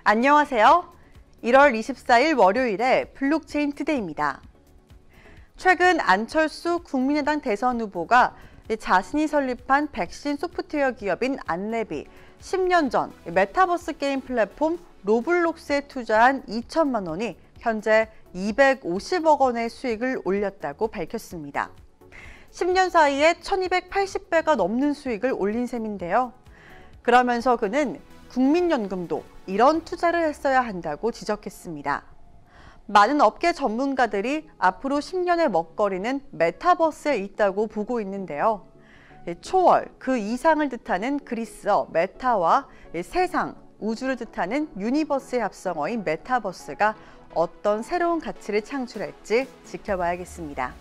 안녕하세요. 1월 24일 월요일에 블록체인 투데이입니다. 최근 안철수 국민의당 대선 후보가 자신이 설립한 백신 소프트웨어 기업인 안랩이 10년 전 메타버스 게임 플랫폼 로블록스에 투자한 2천만 원이 현재 250억 원의 수익을 올렸다고 밝혔습니다. 10년 사이에 1280배가 넘는 수익을 올린 셈인데요. 그러면서 그는 국민연금도 이런 투자를 했어야 한다고 지적했습니다. 많은 업계 전문가들이 앞으로 10년의 먹거리는 메타버스에 있다고 보고 있는데요. 초월, 그 이상을 뜻하는 그리스어 메타와 세상, 우주를 뜻하는 유니버스의 합성어인 메타버스가 어떤 새로운 가치를 창출할지 지켜봐야겠습니다.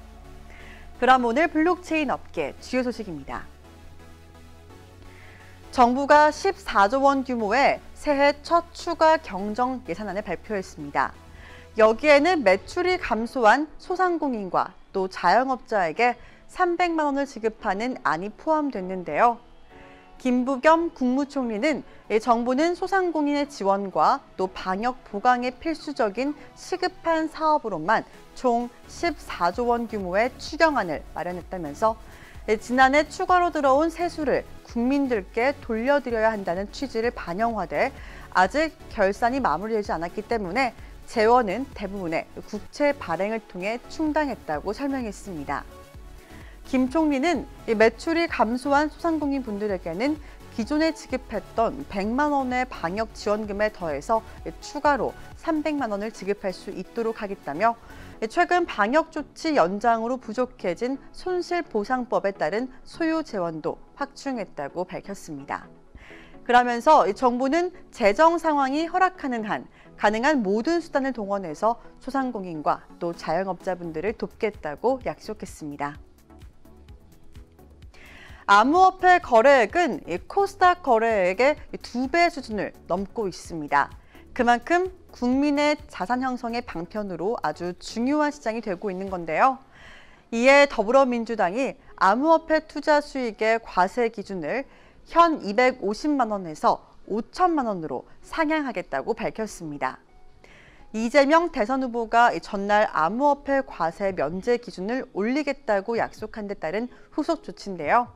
그럼 오늘 블록체인 업계 주요 소식입니다. 정부가 14조 원 규모의 새해 첫 추가 경정 예산안을 발표했습니다. 여기에는 매출이 감소한 소상공인과 또 자영업자에게 300만 원을 지급하는 안이 포함됐는데요. 김부겸 국무총리는 정부는 소상공인의 지원과 또 방역 보강에 필수적인 시급한 사업으로만 총 14조 원 규모의 추경안을 마련했다면서 지난해 추가로 들어온 세수를 국민들께 돌려드려야 한다는 취지를 반영하되 아직 결산이 마무리되지 않았기 때문에 재원은 대부분의 국채 발행을 통해 충당했다고 설명했습니다. 김 총리는 매출이 감소한 소상공인 분들에게는 기존에 지급했던 100만 원의 방역 지원금에 더해서 추가로 300만 원을 지급할 수 있도록 하겠다며 최근 방역 조치 연장으로 부족해진 손실보상법에 따른 소요 재원도 확충했다고 밝혔습니다. 그러면서 정부는 재정 상황이 허락하는 한 가능한 모든 수단을 동원해서 소상공인과 또 자영업자분들을 돕겠다고 약속했습니다. 암호화폐 거래액은 코스닥 거래액의 2배 수준을 넘고 있습니다. 그만큼 국민의 자산 형성의 방편으로 아주 중요한 시장이 되고 있는 건데요. 이에 더불어민주당이 암호화폐 투자 수익의 과세 기준을 현 250만 원에서 5천만 원으로 상향하겠다고 밝혔습니다. 이재명 대선 후보가 전날 암호화폐 과세 면제 기준을 올리겠다고 약속한 데 따른 후속 조치인데요.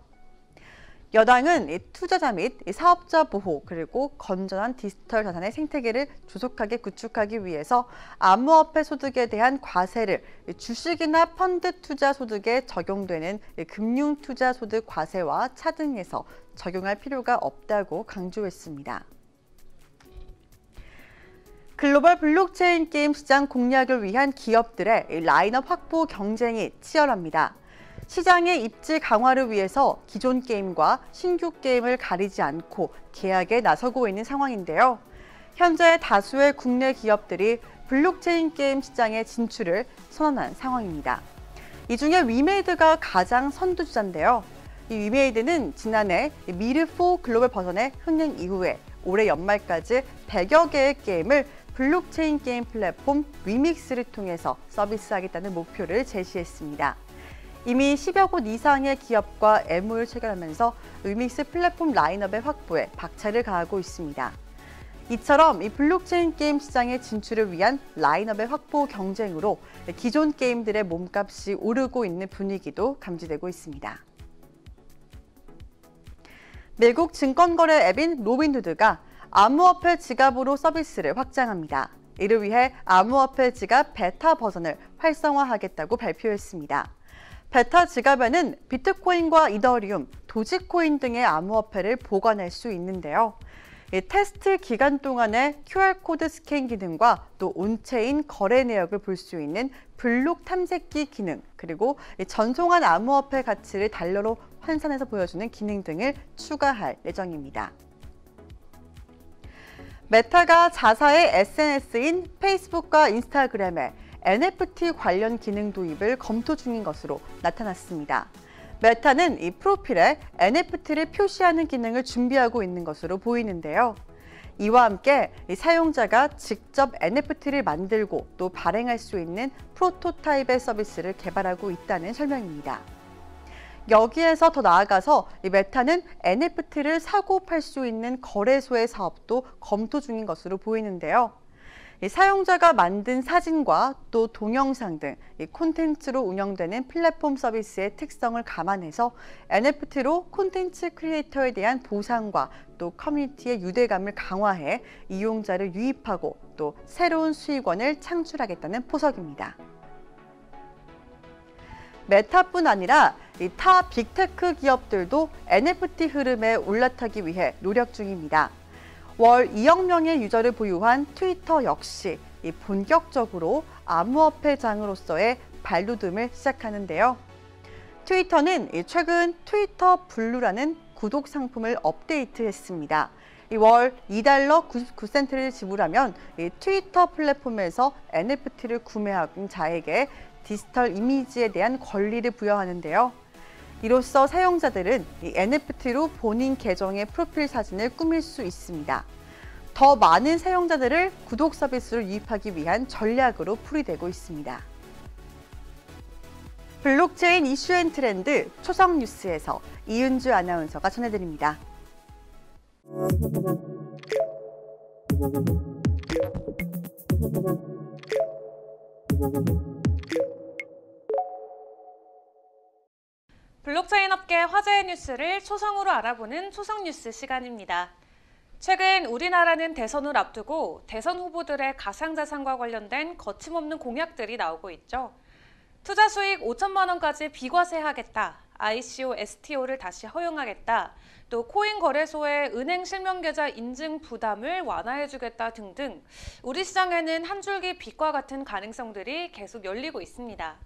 여당은 투자자 및 사업자 보호 그리고 건전한 디지털 자산의 생태계를 조속하게 구축하기 위해서 암호화폐 소득에 대한 과세를 주식이나 펀드 투자 소득에 적용되는 금융 투자 소득 과세와 차등해서 적용할 필요가 없다고 강조했습니다. 글로벌 블록체인 게임 시장 공략을 위한 기업들의 라인업 확보 경쟁이 치열합니다. 시장의 입지 강화를 위해서 기존 게임과 신규 게임을 가리지 않고 계약에 나서고 있는 상황인데요. 현재 다수의 국내 기업들이 블록체인 게임 시장의 진출을 선언한 상황입니다. 이 중에 위메이드가 가장 선두주자인데요. 이 위메이드는 지난해 미르4 글로벌 버전의 흥행 이후에 올해 연말까지 100여 개의 게임을 블록체인 게임 플랫폼 위믹스를 통해서 서비스하겠다는 목표를 제시했습니다. 이미 10여 곳 이상의 기업과 MOU를 체결하면서 위믹스 플랫폼 라인업의 확보에 박차를 가하고 있습니다. 이처럼 이 블록체인 게임 시장의 진출을 위한 라인업의 확보 경쟁으로 기존 게임들의 몸값이 오르고 있는 분위기도 감지되고 있습니다. 미국 증권거래 앱인 로빈후드가 암호화폐 지갑으로 서비스를 확장합니다. 이를 위해 암호화폐 지갑 베타 버전을 활성화하겠다고 발표했습니다. 베타 지갑에는 비트코인과 이더리움, 도지코인 등의 암호화폐를 보관할 수 있는데요. 테스트 기간 동안의 QR코드 스캔 기능과 또 온체인 거래 내역을 볼 수 있는 블록 탐색기 기능, 그리고 전송한 암호화폐 가치를 달러로 환산해서 보여주는 기능 등을 추가할 예정입니다. 메타가 자사의 SNS인 페이스북과 인스타그램에 NFT 관련 기능 도입을 검토 중인 것으로 나타났습니다. 메타는 이 프로필에 NFT를 표시하는 기능을 준비하고 있는 것으로 보이는데요. 이와 함께 사용자가 직접 NFT를 만들고 또 발행할 수 있는 프로토타입의 서비스를 개발하고 있다는 설명입니다. 여기에서 더 나아가서 메타는 NFT를 사고 팔 수 있는 거래소의 사업도 검토 중인 것으로 보이는데요. 사용자가 만든 사진과 또 동영상 등 콘텐츠로 운영되는 플랫폼 서비스의 특성을 감안해서 NFT로 콘텐츠 크리에이터에 대한 보상과 또 커뮤니티의 유대감을 강화해 이용자를 유입하고 또 새로운 수익원을 창출하겠다는 포석입니다. 메타뿐 아니라 타 빅테크 기업들도 NFT 흐름에 올라타기 위해 노력 중입니다. 월 2억 명의 유저를 보유한 트위터 역시 본격적으로 암호화폐장으로서의 발돋움을 시작하는데요. 트위터는 최근 트위터 블루라는 구독 상품을 업데이트했습니다. 월 $2 99센트를 지불하면 트위터 플랫폼에서 NFT를 구매한 자에게 디지털 이미지에 대한 권리를 부여하는데요. 이로써 사용자들은 NFT로 본인 계정의 프로필 사진을 꾸밀 수 있습니다. 더 많은 사용자들을 구독 서비스로 유입하기 위한 전략으로 풀이되고 있습니다. 블록체인 이슈 앤 트렌드 초성 뉴스에서 이은주 아나운서가 전해드립니다. 블록체인 업계 화제의 뉴스를 초성으로 알아보는 초성 뉴스 시간입니다. 최근 우리나라는 대선을 앞두고 대선 후보들의 가상자산과 관련된 거침없는 공약들이 나오고 있죠. 투자 수익 5천만 원까지 비과세하겠다, ICO, STO를 다시 허용하겠다, 또 코인 거래소의 은행 실명 계좌 인증 부담을 완화해주겠다 등등 우리 시장에는 한 줄기 빛과 같은 가능성들이 계속 열리고 있습니다.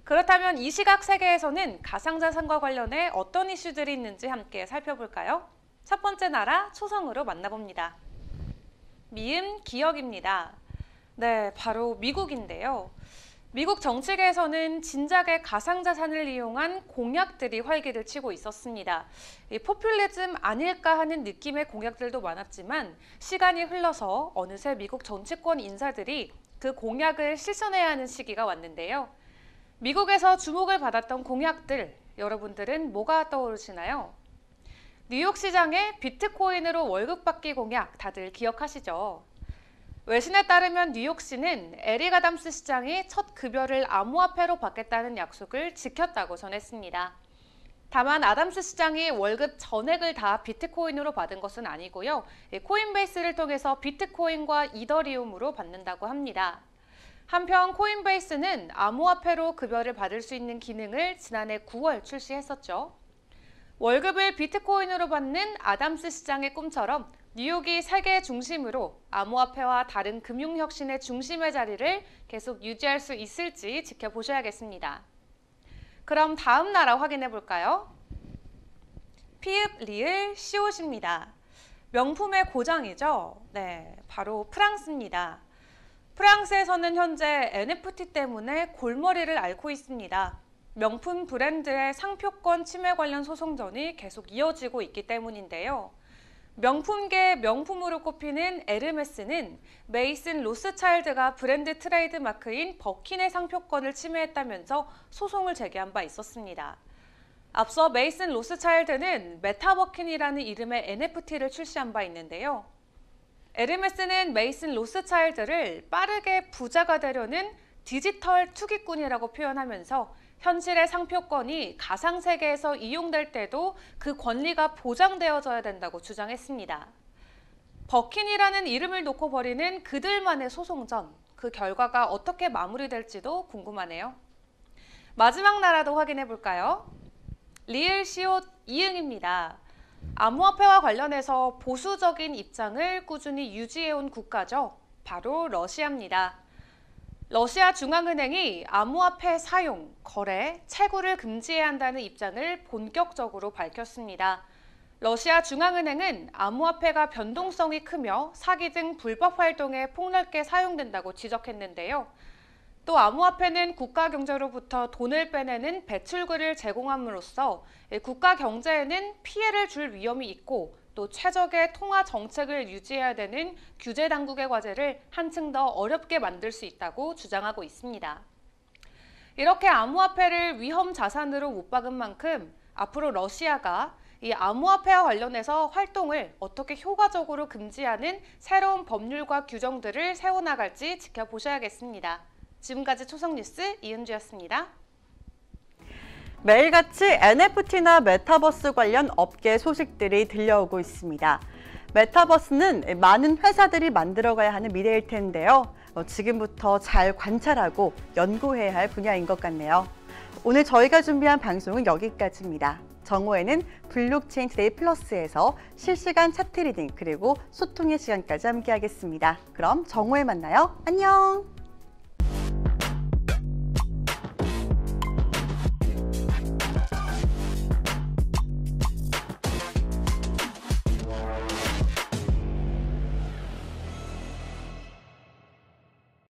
그렇다면 이 시각 세계에서는 가상자산과 관련해 어떤 이슈들이 있는지 함께 살펴볼까요? 첫 번째 나라 초성으로 만나봅니다. 미음 기억입니다. 네, 바로 미국인데요. 미국 정치계에서는 진작에 가상자산을 이용한 공약들이 활기를 치고 있었습니다. 포퓰리즘 아닐까 하는 느낌의 공약들도 많았지만 시간이 흘러서 어느새 미국 정치권 인사들이 그 공약을 실천해야 하는 시기가 왔는데요. 미국에서 주목을 받았던 공약들, 여러분들은 뭐가 떠오르시나요? 뉴욕 시장의 비트코인으로 월급 받기 공약 다들 기억하시죠? 외신에 따르면 뉴욕시는 에릭 아담스 시장이 첫 급여를 암호화폐로 받겠다는 약속을 지켰다고 전했습니다. 다만 아담스 시장이 월급 전액을 다 비트코인으로 받은 것은 아니고요. 코인베이스를 통해서 비트코인과 이더리움으로 받는다고 합니다. 한편 코인베이스는 암호화폐로 급여를 받을 수 있는 기능을 지난해 9월 출시했었죠. 월급을 비트코인으로 받는 아담스 시장의 꿈처럼 뉴욕이 세계 중심으로 암호화폐와 다른 금융혁신의 중심의 자리를 계속 유지할 수 있을지 지켜보셔야겠습니다. 그럼 다음 나라 확인해 볼까요? 피읍, 리을, 시옷입니다. 명품의 고장이죠? 네, 바로 프랑스입니다. 프랑스에서는 현재 NFT 때문에 골머리를 앓고 있습니다. 명품 브랜드의 상표권 침해 관련 소송전이 계속 이어지고 있기 때문인데요. 명품계의 명품으로 꼽히는 에르메스는 메이슨 로스차일드가 브랜드 트레이드 마크인 버킨의 상표권을 침해했다면서 소송을 제기한 바 있었습니다. 앞서 메이슨 로스차일드는 메타버킨이라는 이름의 NFT를 출시한 바 있는데요. 에르메스는 메이슨 로스차일드를 빠르게 부자가 되려는 디지털 투기꾼이라고 표현하면서 현실의 상표권이 가상세계에서 이용될 때도 그 권리가 보장되어져야 된다고 주장했습니다. 버킨이라는 이름을 놓고 벌이는 그들만의 소송전, 그 결과가 어떻게 마무리될지도 궁금하네요. 마지막 나라도 확인해 볼까요? 리을, 시옷, 이응입니다. 암호화폐와 관련해서 보수적인 입장을 꾸준히 유지해온 국가죠. 바로 러시아입니다. 러시아 중앙은행이 암호화폐 사용, 거래, 채굴을 금지해야 한다는 입장을 본격적으로 밝혔습니다. 러시아 중앙은행은 암호화폐가 변동성이 크며 사기 등 불법 활동에 폭넓게 사용된다고 지적했는데요. 또 암호화폐는 국가 경제로부터 돈을 빼내는 배출구를 제공함으로써 국가 경제에는 피해를 줄 위험이 있고 또 최적의 통화 정책을 유지해야 되는 규제 당국의 과제를 한층 더 어렵게 만들 수 있다고 주장하고 있습니다. 이렇게 암호화폐를 위험 자산으로 못 박은 만큼 앞으로 러시아가 이 암호화폐와 관련해서 활동을 어떻게 효과적으로 금지하는 새로운 법률과 규정들을 세워나갈지 지켜보셔야겠습니다. 지금까지 초성뉴스 이은주였습니다. 매일같이 NFT나 메타버스 관련 업계 소식들이 들려오고 있습니다. 메타버스는 많은 회사들이 만들어가야 하는 미래일 텐데요. 지금부터 잘 관찰하고 연구해야 할 분야인 것 같네요. 오늘 저희가 준비한 방송은 여기까지입니다. 정오에는 블록체인 투데이 플러스에서 실시간 차트 리딩 그리고 소통의 시간까지 함께하겠습니다. 그럼 정오에 만나요. 안녕!